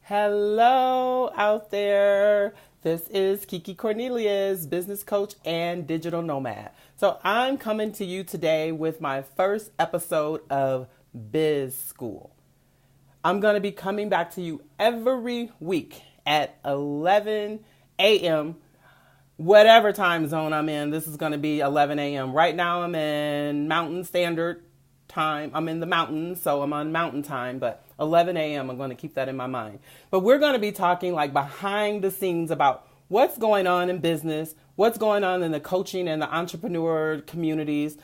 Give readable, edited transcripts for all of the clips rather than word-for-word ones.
Hello out there. This is KeeKee Cornelious, business coach and digital nomad. So I'm coming to you today with my first episode of BIZ School. I'm going to be coming back to you every week at 11 a.m. Whatever time zone I'm in. This is going to be 11 a.m. Right now I'm in Mountain Standard Time. I'm in the mountains, so I'm on mountain time, but 11 a.m. I'm going to keep that in my mind. But we're going to be talking like behind the scenes about what's going on in business, what's going on in the coaching and the entrepreneur communities,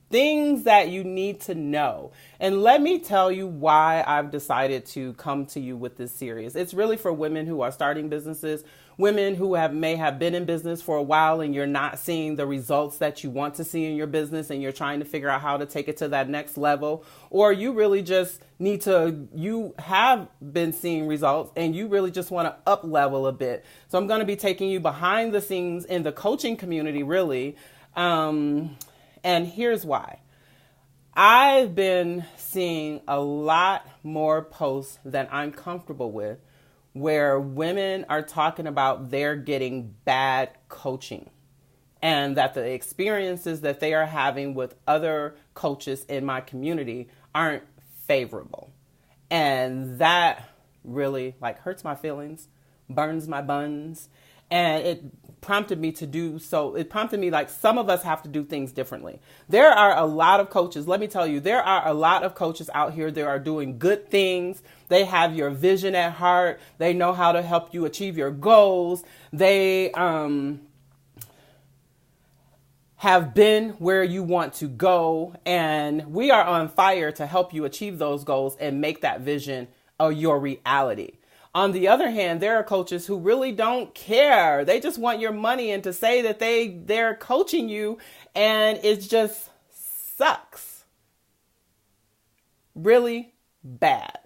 things that you need to know. And let me tell you why I've decided to come to you with this series. It's really for women who are starting businesses, women who may have been in business for a while and you're not seeing the results that you want to see in your business and you're trying to figure out how to take it to that next level, or you really just you have been seeing results and you really just want to up level a bit. So I'm going to be taking you behind the scenes in the coaching community, really. And here's why. I've been seeing a lot more posts than I'm comfortable with where women are talking about they're getting bad coaching and that the experiences that they are having with other coaches in my community aren't favorable. And that really hurts my feelings, burns my buns. And it prompted me to do so. It prompted me some of us have to do things differently. There are a lot of coaches. Let me tell you, there are a lot of coaches out here that are doing good things. They have your vision at heart. They know how to help you achieve your goals. They have been where you want to go. And we are on fire to help you achieve those goals and make that vision your reality. On the other hand, there are coaches who really don't care. They just want your money and to say that they're coaching you, and it just sucks. Really bad.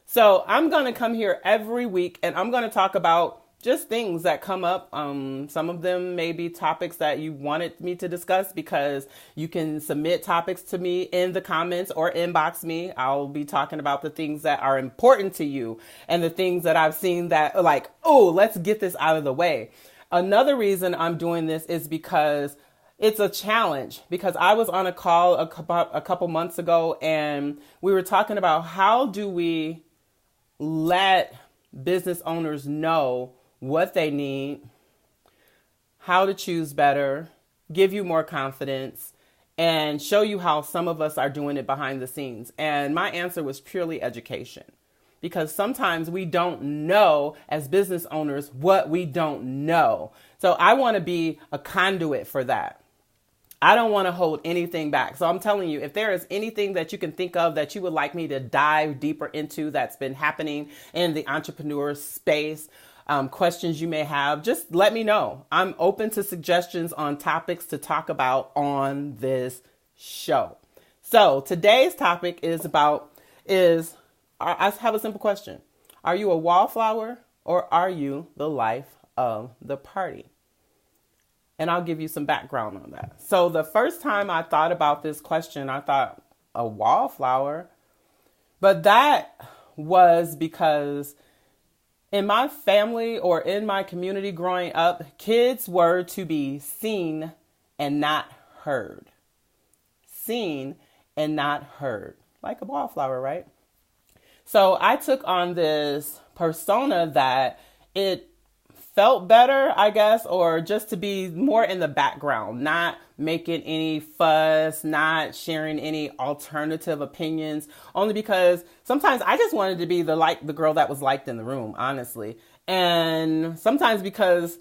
So I'm going to come here every week and I'm going to talk about just things that come up. Some of them may be topics that you wanted me to discuss because you can submit topics to me in the comments or inbox me. I'll be talking about the things that are important to you and the things that I've seen that are let's get this out of the way. Another reason I'm doing this is because it's a challenge, because I was on a call a couple months ago and we were talking about how do we let business owners know what they need, how to choose better, give you more confidence, and show you how some of us are doing it behind the scenes. And my answer was purely education, because sometimes we don't know as business owners what we don't know. So I want to be a conduit for that. I don't want to hold anything back. So I'm telling you, if there is anything that you can think of that you would like me to dive deeper into that's been happening in the entrepreneur space, questions you may have, just let me know. I'm open to suggestions on topics to talk about on this show. So today's topic I have a simple question. Are you a wallflower or are you the life of the party? And I'll give you some background on that. So the first time I thought about this question, I thought a wallflower, but that was because in my family or in my community growing up, kids were to be seen and not heard. Seen and not heard. Like a wallflower, right? So I took on this persona that it felt better, I guess, or just to be more in the background, not making any fuss, not sharing any alternative opinions, only because sometimes I just wanted to be the girl that was liked in the room, honestly. And sometimes because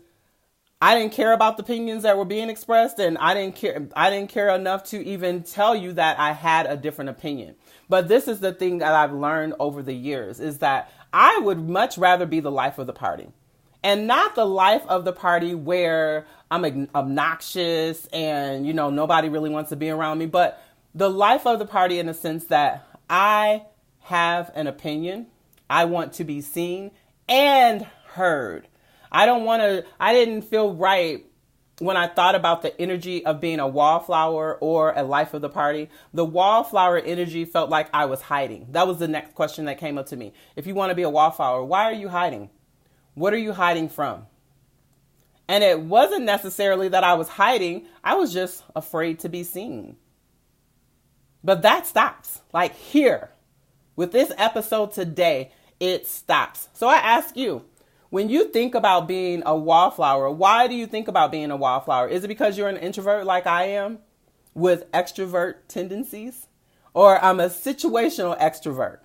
I didn't care about the opinions that were being expressed, and I didn't care enough to even tell you that I had a different opinion. But this is the thing that I've learned over the years, is that I would much rather be the life of the party. And not the life of the party where I'm obnoxious and, nobody really wants to be around me, but the life of the party in the sense that I have an opinion. I want to be seen and heard. I didn't feel right when I thought about the energy of being a wallflower or a life of the party, the wallflower energy felt like I was hiding. That was the next question that came up to me. If you want to be a wallflower, why are you hiding? What are you hiding from? And it wasn't necessarily that I was hiding. I was just afraid to be seen. But that stops. Like here, with this episode today, it stops. So I ask you, when you think about being a wallflower, why do you think about being a wallflower? Is it because you're an introvert like I am with extrovert tendencies? Or I'm a situational extrovert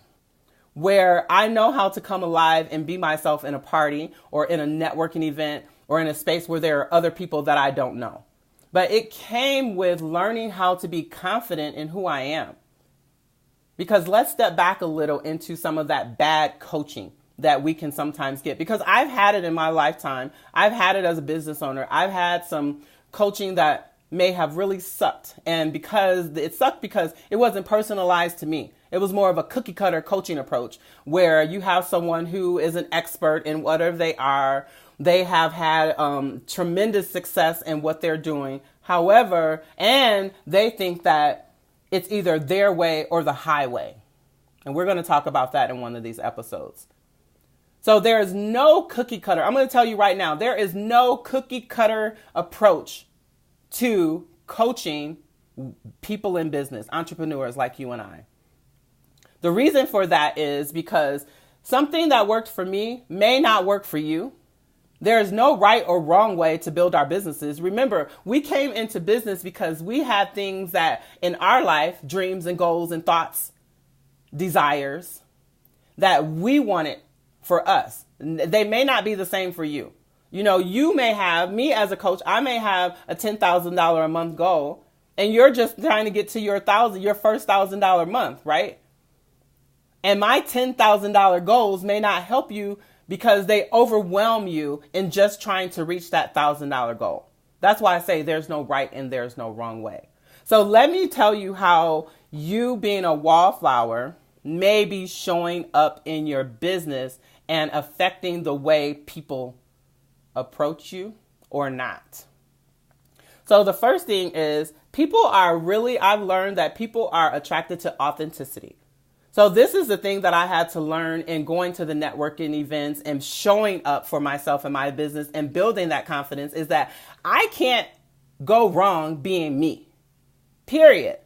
where I know how to come alive and be myself in a party or in a networking event or in a space where there are other people that I don't know. But it came with learning how to be confident in who I am. Because let's step back a little into some of that bad coaching that we can sometimes get, because I've had it in my lifetime. I've had it as a business owner. I've had some coaching that may have really sucked. And because it sucked because it wasn't personalized to me. It was more of a cookie cutter coaching approach where you have someone who is an expert in whatever they are. They have had tremendous success in what they're doing. However, and they think that it's either their way or the highway. And we're going to talk about that in one of these episodes. So there is no cookie cutter. I'm going to tell you right now, there is no cookie cutter approach to coaching people in business, entrepreneurs like you and I. The reason for that is because something that worked for me may not work for you. There is no right or wrong way to build our businesses. Remember, we came into business because we had things that in our life, dreams and goals and thoughts, desires that we wanted for us. They may not be the same for you. You know, you may have, me as a coach, I may have a $10,000 a month goal and you're just trying to get to your first $1,000 month, right? And my $10,000 goals may not help you because they overwhelm you in just trying to reach that $1,000 goal. That's why I say there's no right and there's no wrong way. So let me tell you how you being a wallflower may be showing up in your business and affecting the way people approach you or not. So the first thing is I've learned that people are attracted to authenticity. So this is the thing that I had to learn in going to the networking events and showing up for myself and my business and building that confidence is that I can't go wrong being me, period.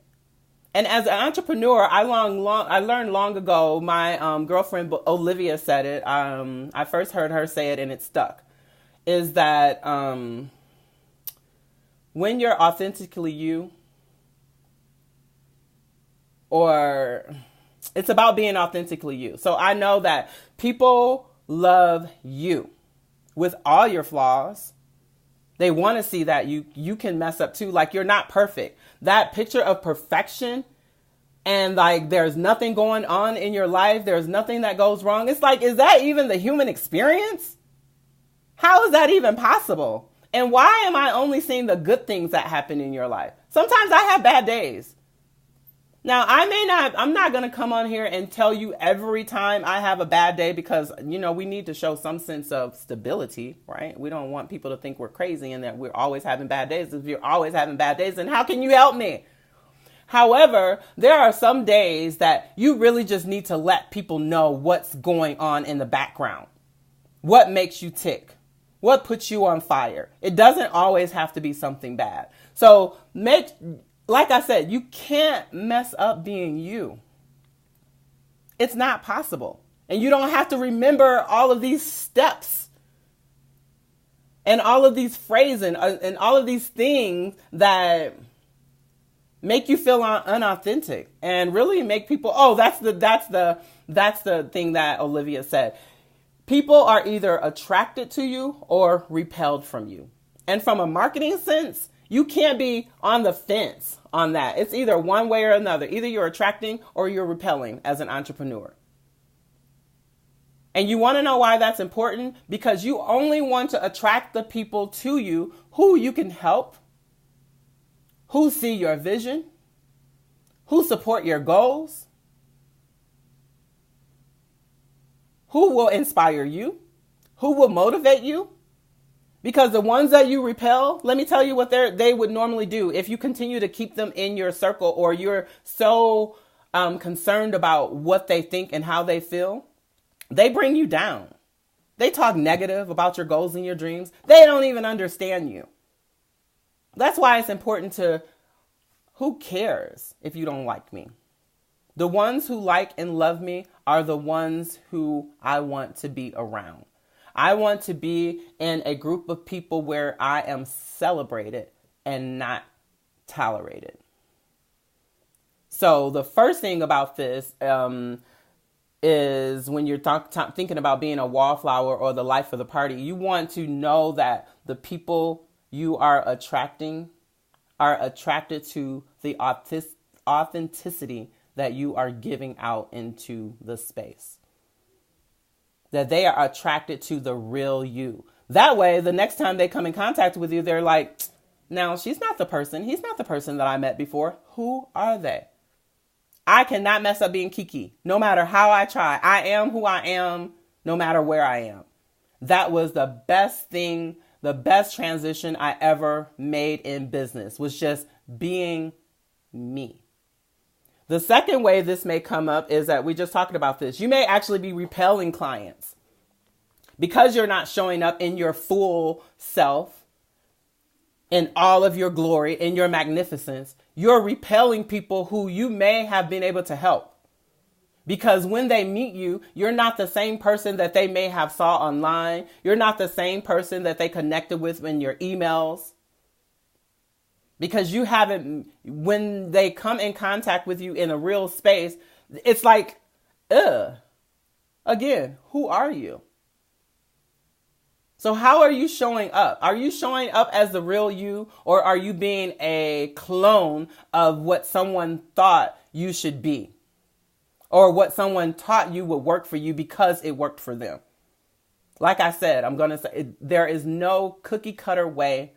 And as an entrepreneur, I learned long ago, my girlfriend Olivia said it. I first heard her say it and it stuck, is that when you're authentically you, or it's about being authentically you. So I know that people love you with all your flaws. They want to see that you can mess up too. Like you're not perfect. That picture of perfection and like there's nothing going on in your life. There's nothing that goes wrong. It's like, is that even the human experience? How is that even possible? And why am I only seeing the good things that happen in your life? Sometimes I have bad days. Now, I'm not going to come on here and tell you every time I have a bad day because, you know, we need to show some sense of stability, right? We don't want people to think we're crazy and that we're always having bad days. If you're always having bad days, then how can you help me? However, there are some days that you really just need to let people know what's going on in the background. What makes you tick? What puts you on fire? It doesn't always have to be something bad. So like I said, you can't mess up being you. It's not possible. And you don't have to remember all of these steps and all of these phrases and all of these things that make you feel unauthentic and really make people, that's the thing that Olivia said. People are either attracted to you or repelled from you. And from a marketing sense, you can't be on the fence on that. It's either one way or another. Either you're attracting or you're repelling as an entrepreneur. And you want to know why that's important? Because you only want to attract the people to you who you can help, who see your vision, who support your goals, who will inspire you, who will motivate you. Because the ones that you repel, let me tell you what they would normally do. If you continue to keep them in your circle, or you're so concerned about what they think and how they feel, they bring you down. They talk negative about your goals and your dreams. They don't even understand you. That's why it's important to, who cares if you don't like me? The ones who like and love me are the ones who I want to be around. I want to be in a group of people where I am celebrated and not tolerated. So the first thing about this is when you're thinking about being a wallflower or the life of the party, you want to know that the people you are attracting are attracted to the authenticity that you are giving out into the space. That they are attracted to the real you. That way, the next time they come in contact with you, they're like, now she's not the person. He's not the person that I met before. Who are they? I cannot mess up being KeeKee. No matter how I try. I am who I am, no matter where I am. That was the best thing, the best transition I ever made in business, was just being me. The second way this may come up is that we just talked about this. You may actually be repelling clients because you're not showing up in your full self, in all of your glory, in your magnificence. You're repelling people who you may have been able to help, because when they meet you, you're not the same person that they may have saw online. You're not the same person that they connected with in your emails. Because you haven't, when they come in contact with you in a real space, it's like, again, who are you? So how are you showing up? Are you showing up as the real you, or are you being a clone of what someone thought you should be, or what someone taught you would work for you because it worked for them? Like I said, I'm going to say there is no cookie cutter way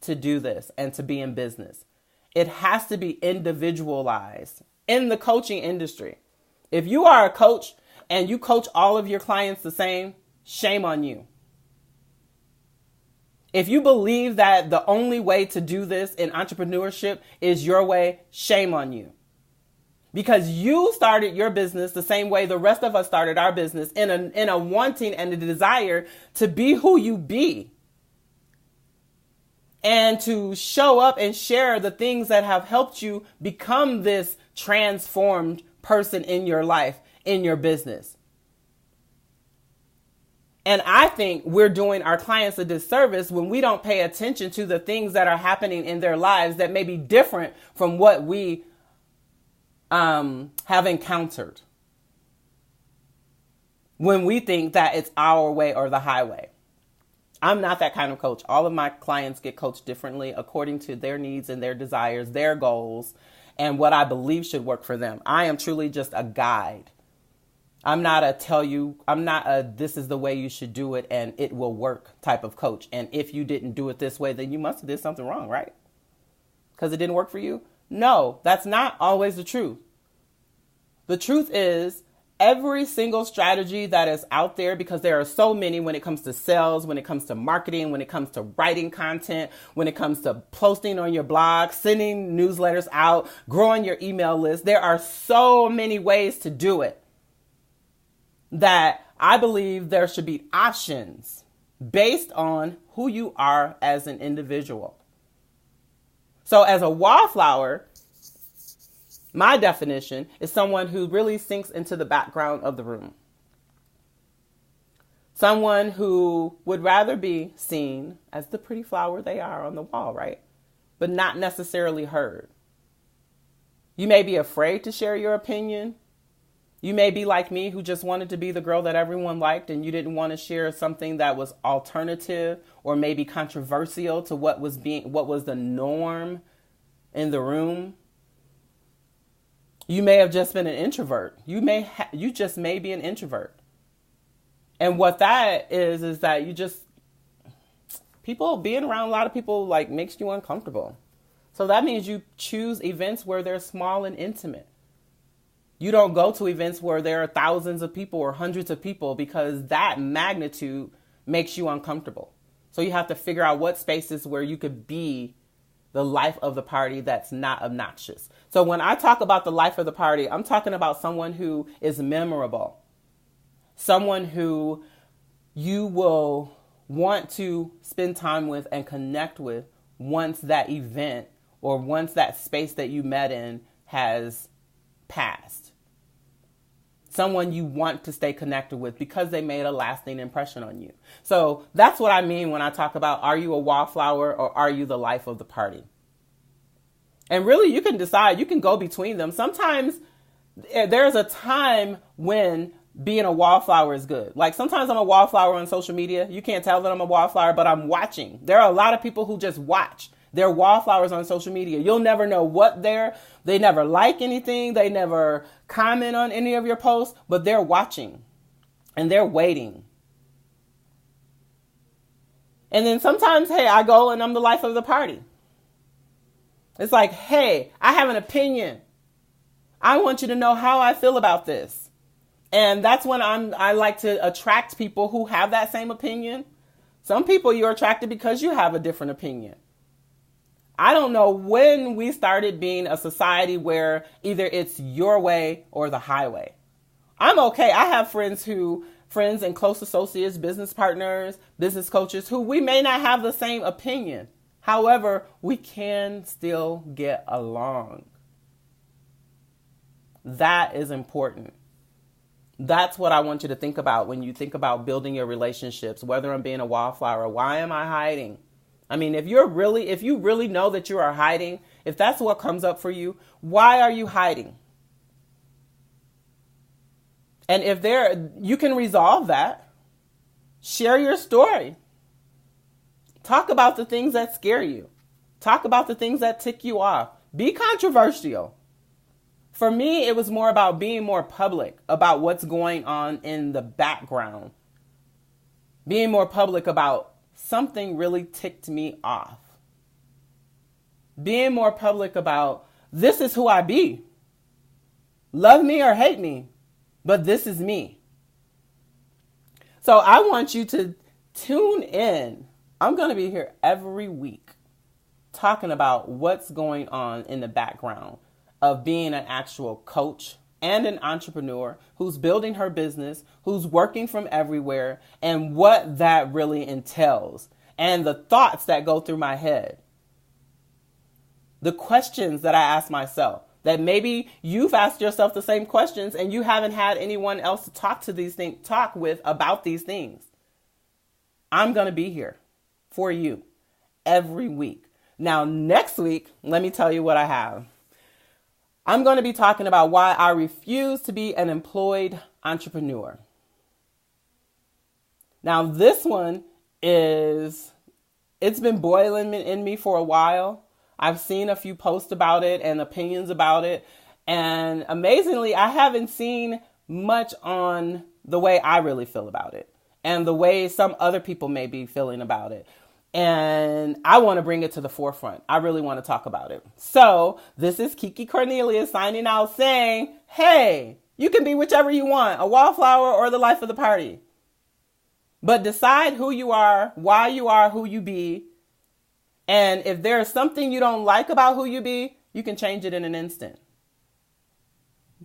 to do this and to be in business. It has to be individualized in the coaching industry. If you are a coach and you coach all of your clients the same, shame on you. If you believe that the only way to do this in entrepreneurship is your way, shame on you. Because you started your business the same way the rest of us started our business, in a wanting and a desire to be who you be. And to show up and share the things that have helped you become this transformed person in your life, in your business. And I think we're doing our clients a disservice when we don't pay attention to the things that are happening in their lives that may be different from what we have encountered, when we think that it's our way or the highway. I'm not that kind of coach. All of my clients get coached differently according to their needs and their desires, their goals, and what I believe should work for them. I am truly just a guide. I'm not a this is the way you should do it and it will work type of coach. And if you didn't do it this way, then you must have did something wrong, right? Because it didn't work for you? No, that's not always the truth. The truth is, every single strategy that is out there, because there are so many when it comes to sales, when it comes to marketing, when it comes to writing content, when it comes to posting on your blog, sending newsletters out, growing your email list. There are so many ways to do it that I believe there should be options based on who you are as an individual. So as a wallflower, my definition is someone who really sinks into the background of the room. Someone who would rather be seen as the pretty flower they are on the wall, right? But not necessarily heard. You may be afraid to share your opinion. You may be like me, who just wanted to be the girl that everyone liked, and you didn't want to share something that was alternative or maybe controversial to what was the norm in the room. You may have just been an introvert. You just may be an introvert. And what that is that people being around a lot of people like makes you uncomfortable. So that means you choose events where they're small and intimate. You don't go to events where there are thousands of people or hundreds of people, because that magnitude makes you uncomfortable. So you have to figure out what spaces where you could be the life of the party that's not obnoxious. So when I talk about the life of the party, I'm talking about someone who is memorable, someone who you will want to spend time with and connect with once that event or once that space that you met in has passed. Someone you want to stay connected with because they made a lasting impression on you. So that's what I mean when I talk about, are you a wallflower or are you the life of the party? And really, you can decide, you can go between them. Sometimes there's a time when being a wallflower is good. Like sometimes I'm a wallflower on social media. You can't tell that I'm a wallflower, but I'm watching. There are a lot of people who just watch. They're wallflowers on social media. You'll never know what they never like anything. They never comment on any of your posts, but they're watching and they're waiting. And then sometimes, hey, I go and I'm the life of the party. It's like, hey, I have an opinion. I want you to know how I feel about this. And that's when I like to attract people who have that same opinion. Some people you're attracted because you have a different opinion. I don't know when we started being a society where either it's your way or the highway. I'm okay. I have friends and close associates, business partners, business coaches who we may not have the same opinion. However, we can still get along. That is important. That's what I want you to think about when you think about building your relationships, whether I'm being a wallflower. Why am I hiding? I mean, if you really know that you are hiding, if that's what comes up for you, why are you hiding? And you can resolve that. Share your story. Talk about the things that scare you. Talk about the things that tick you off. Be controversial. For me, it was more about being more public about what's going on in the background. Being more public about something really ticked me off. Being more public about, this is who I be. Love me or hate me, but this is me. So I want you to tune in. I'm going to be here every week talking about what's going on in the background of being an actual coach and an entrepreneur who's building her business, who's working from everywhere, and what that really entails, and the thoughts that go through my head. The questions that I ask myself, that maybe you've asked yourself the same questions and you haven't had anyone else to talk with about these things. I'm going to be here for you every week. Now, next week, let me tell you what I have. I'm going to be talking about why I refuse to be an employed entrepreneur. Now, this one it's been boiling in me for a while. I've seen a few posts about it and opinions about it. And amazingly, I haven't seen much on the way I really feel about it and the way some other people may be feeling about it. And I want to bring it to the forefront. I really want to talk about it. So this is KeeKee Cornelious signing out saying, hey, you can be whichever you want, a wallflower or the life of the party. But decide who you are, why you are who you be. And if there's something you don't like about who you be, you can change it in an instant.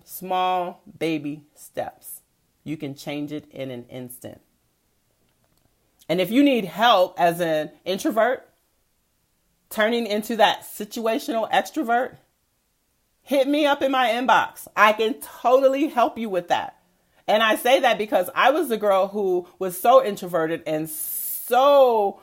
Small baby steps. You can change it in an instant. And if you need help as an introvert, turning into that situational extrovert, hit me up in my inbox. I can totally help you with that. And I say that because I was the girl who was so introverted and so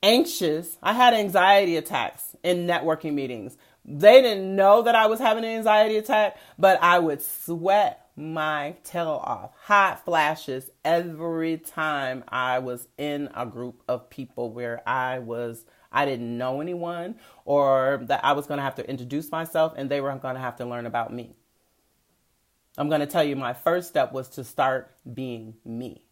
anxious. I had anxiety attacks in networking meetings. They didn't know that I was having an anxiety attack, but I would sweat my tail off, hot flashes every time I was in a group of people where I didn't know anyone, or that I was going to have to introduce myself and they were going to have to learn about me. I'm going to tell you, my first step was to start being me.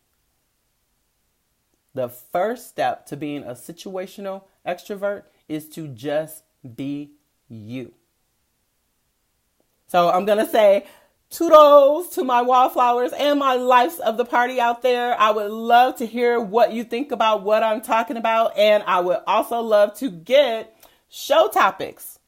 The first step to being a situational extrovert is to just be you. So I'm going to say, Toodles to my wallflowers and my lives of the party out there. I would love to hear what you think about what I'm talking about. And I would also love to get show topics.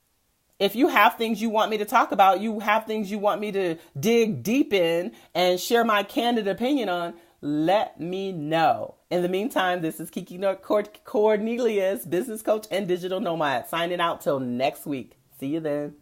If you have things you want me to talk about, you have things you want me to dig deep in and share my candid opinion on, let me know. In the meantime, this is KeeKee Cornelious, business coach and digital nomad, signing out till next week. See you then.